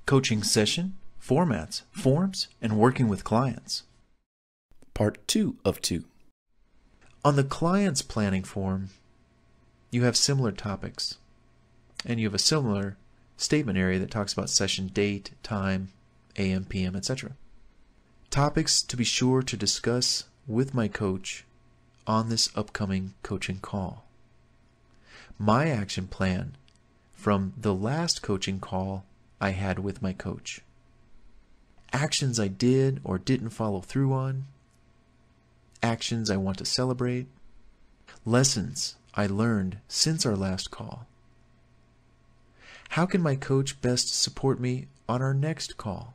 Coaching session, formats, forms, and working with clients. Part 2 of 2. On the client's planning form, you have similar topics, and you have a similar statement area that talks about session date, time, AM, PM, etc. Topics to be sure to discuss with my coach on this upcoming coaching call. My action plan from the last coaching call I had with my coach. Actions I did or didn't follow through on. Actions I want to celebrate. Lessons I learned since our last call. How can my coach best support me on our next call?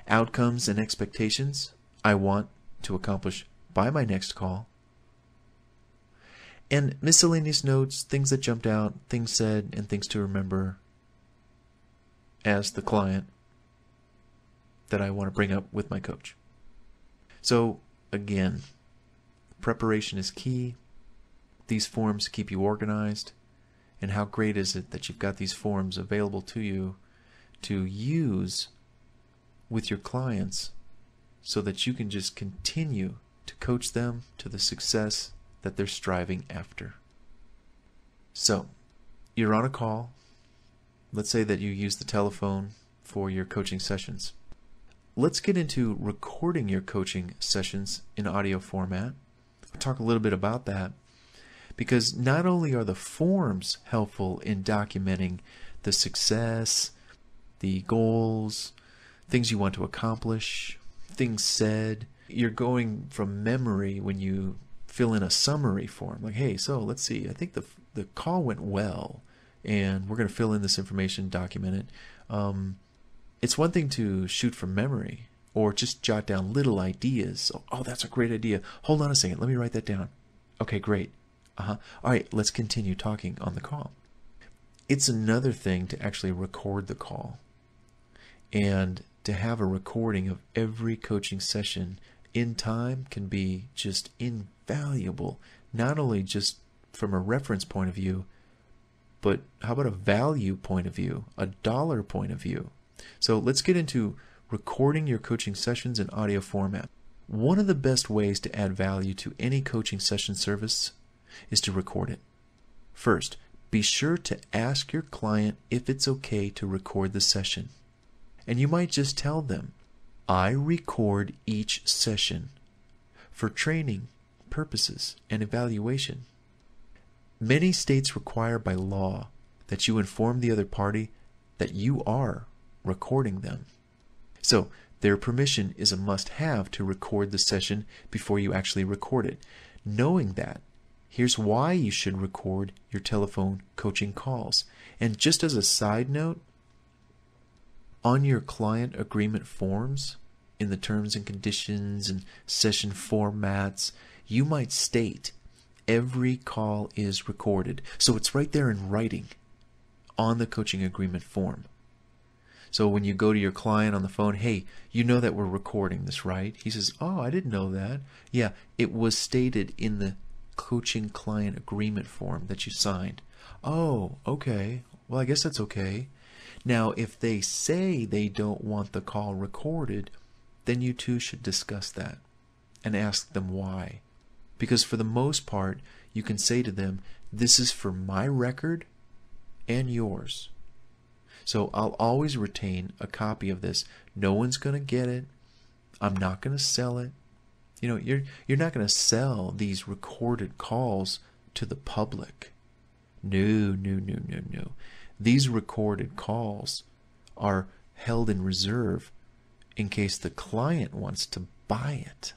Outcomes and expectations I want to accomplish by my next call. And miscellaneous notes, things that jumped out, things said, and things to remember as the client that I want to bring up with my coach. So again, preparation is key. These forms keep you organized. And how great is it that you've got these forms available to you to use with your clients so that you can just continue to coach them to the success that they're striving after. So, you're on a call. Let's say that you use the telephone for your coaching sessions. Let's get into recording your coaching sessions in audio format. We'll talk a little bit about that because not only are the forms helpful in documenting the success, the goals, things you want to accomplish, things said. You're going from memory when you fill in a summary form. Like, hey, so let's see. I think the call went well, and we're going to fill in this information, document it. It's one thing to shoot from memory or just jot down little ideas. Oh, that's a great idea. Hold on a second. Let me write that down. Okay, great. All right, let's continue talking on the call. It's another thing to actually record the call and to have a recording of every coaching session in time can be just invaluable, not only just from a reference point of view, but how about a value point of view, a dollar point of view? So let's get into recording your coaching sessions in audio format. One of the best ways to add value to any coaching session service is to record it. First, be sure to ask your client if it's okay to record the session. And you might just tell them, I record each session for training purposes and evaluation. Many states require by law that you inform the other party that you are recording them. So their permission is a must-have to record the session before you actually record it. Knowing that, here's why you should record your telephone coaching calls. And just as a side note, on your client agreement forms, in the terms and conditions and session formats, you might state every call is recorded. So it's right there in writing on the coaching agreement form. So when you go to your client on the phone, hey, you know that we're recording this, right? He says, oh, I didn't know that. Yeah, it was stated in the coaching client agreement form that you signed. Oh, okay. Well, I guess that's okay. Now, if they say they don't want the call recorded, then you two should discuss that and ask them why. Because for the most part, you can say to them, this is for my record and yours. So I'll always retain a copy of this. No one's going to get it. I'm not going to sell it. You know, you're not going to sell these recorded calls to the public. No. These recorded calls are held in reserve in case the client wants to buy it.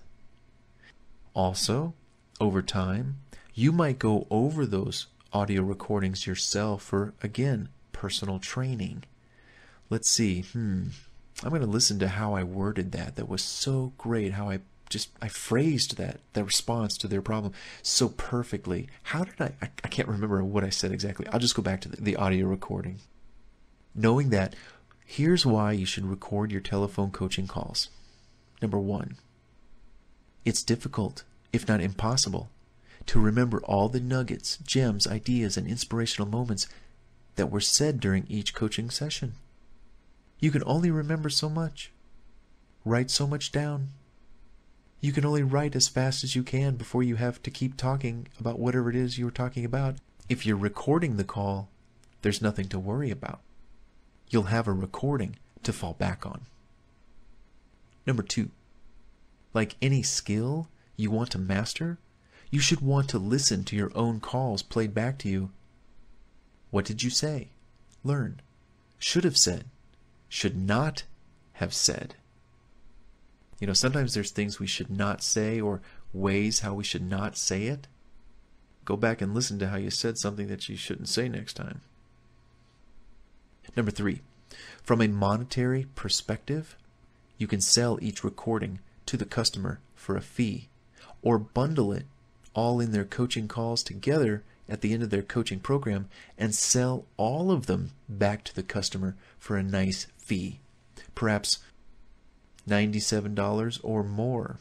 Also, over time, you might go over those audio recordings yourself for, again, personal training. Let's see. I'm going to listen to how I worded that. That was so great. How I phrased that response to their problem so perfectly. How did I can't remember what I said exactly. I'll just go back to the audio recording. Knowing that, here's why you should record your telephone coaching calls. Number 1, it's difficult, if not impossible, to remember all the nuggets, gems, ideas, and inspirational moments that were said during each coaching session. You can only remember so much. Write so much down. You can only write as fast as you can before you have to keep talking about whatever it is you were talking about. If you're recording the call, there's nothing to worry about. You'll have a recording to fall back on. Number 2, like any skill you want to master, you should want to listen to your own calls played back to you. What did you say? Learn. Should have said. Should not have said. You know, sometimes there's things we should not say or ways how we should not say it. Go back and listen to how you said something that you shouldn't say next time. Number 3, from a monetary perspective, you can sell each recording to the customer for a fee or bundle it all in their coaching calls together at the end of their coaching program and sell all of them back to the customer for a nice fee, perhaps $97 or more.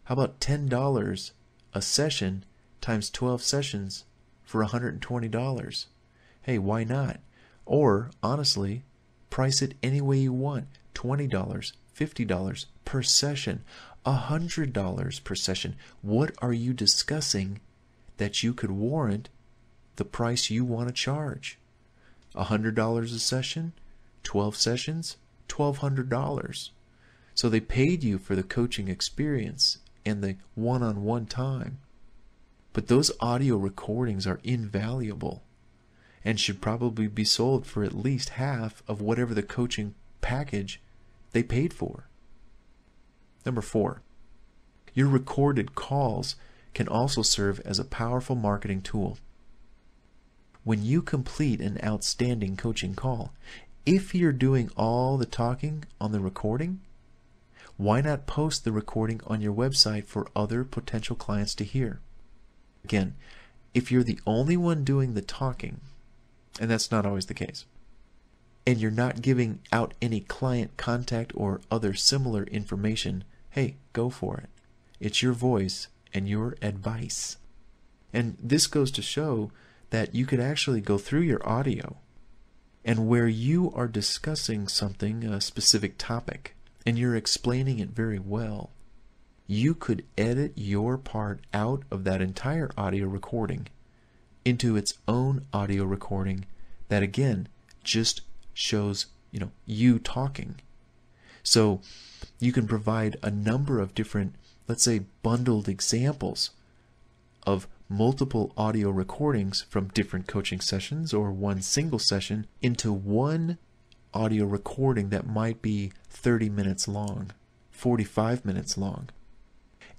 How about $10 a session times 12 sessions for $120? Hey, why not? Or, honestly, price it any way you want. $20, $50 per session, $100 per session. What are you discussing that you could warrant the price you want to charge? $100 a session, 12 sessions, $1,200. So they paid you for the coaching experience and the one-on-one time. But those audio recordings are invaluable and should probably be sold for at least half of whatever the coaching package they paid for. Number 4, your recorded calls can also serve as a powerful marketing tool. When you complete an outstanding coaching call, if you're doing all the talking on the recording, why not post the recording on your website for other potential clients to hear? Again, if you're the only one doing the talking, and that's not always the case, and you're not giving out any client contact or other similar information, hey, go for it. It's your voice and your advice. And this goes to show that you could actually go through your audio, and where you are discussing something, a specific topic, and you're explaining it very well, you could edit your part out of that entire audio recording into its own audio recording that, again, just shows, you talking. So you can provide a number of different, let's say, bundled examples of multiple audio recordings from different coaching sessions or one single session into one audio recording that might be 30 minutes long, 45 minutes long.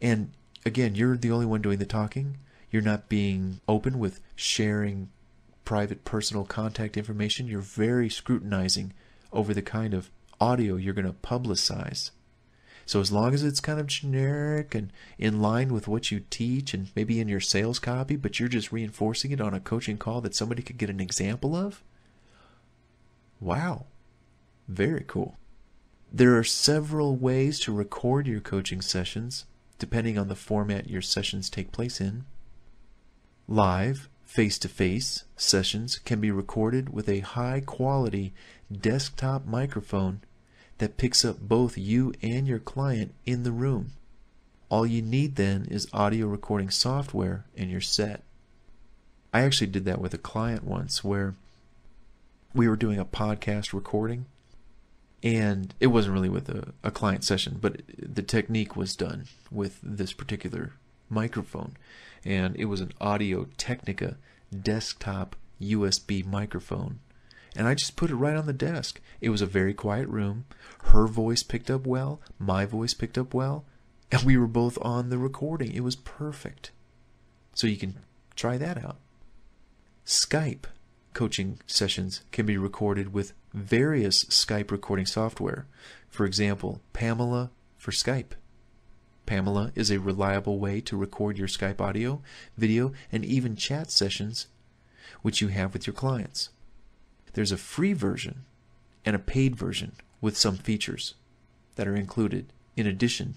And again, you're the only one doing the talking. You're not being open with sharing private personal contact information. You're very scrutinizing over the kind of audio you're going to publicize. So as long as it's kind of generic and in line with what you teach and maybe in your sales copy, but you're just reinforcing it on a coaching call that somebody could get an example of, wow, very cool. There are several ways to record your coaching sessions depending on the format your sessions take place in. Live, face-to-face sessions can be recorded with a high-quality desktop microphone that picks up both you and your client in the room. All you need then is audio recording software and you're set. I actually did that with a client once where we were doing a podcast recording, and it wasn't really with a client session, but the technique was done with this particular microphone, and it was an Audio-Technica desktop USB microphone. And I just put it right on the desk. It was a very quiet room. Her voice picked up well. My voice picked up well. And we were both on the recording. It was perfect. So you can try that out. Skype coaching sessions can be recorded with various Skype recording software. For example, Pamela for Skype. Pamela is a reliable way to record your Skype audio, video, and even chat sessions which you have with your clients. There's a free version and a paid version with some features that are included in addition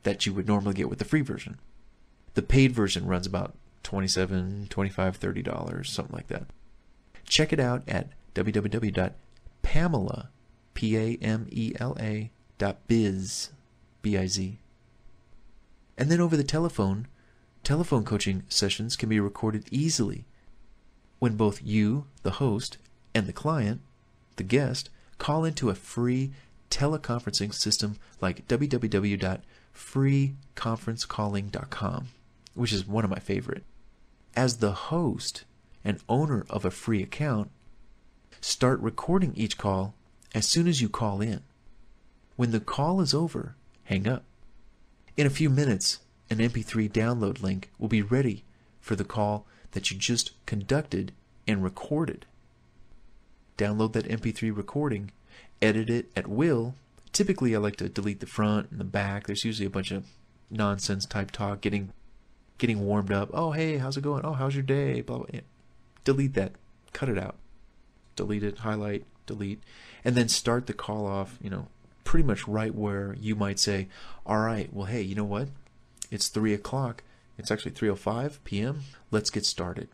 that you would normally get with the free version. The paid version runs about $27, $25, $30, something like that. Check it out at www.pamela, PAMELA.biz, B-I-Z. And then over the telephone coaching sessions can be recorded easily when both you, the host, and the client, the guest, call into a free teleconferencing system like www.freeconferencecalling.com, which is one of my favorite. As the host and owner of a free account, start recording each call as soon as you call in. When the call is over, hang up. In a few minutes, an MP3 download link will be ready for the call that you just conducted and recorded. Download that MP3 recording, edit it at will. Typically, I like to delete the front and the back. There's usually a bunch of nonsense type talk, getting warmed up. Oh, hey, how's it going? Oh, how's your day? Blah, blah. Yeah. Delete that. Cut it out. Delete it, highlight, delete, and then start the call off, pretty much right where you might say, all right, well, hey, you know what? It's 3 o'clock. It's actually 3:05 p.m. Let's get started.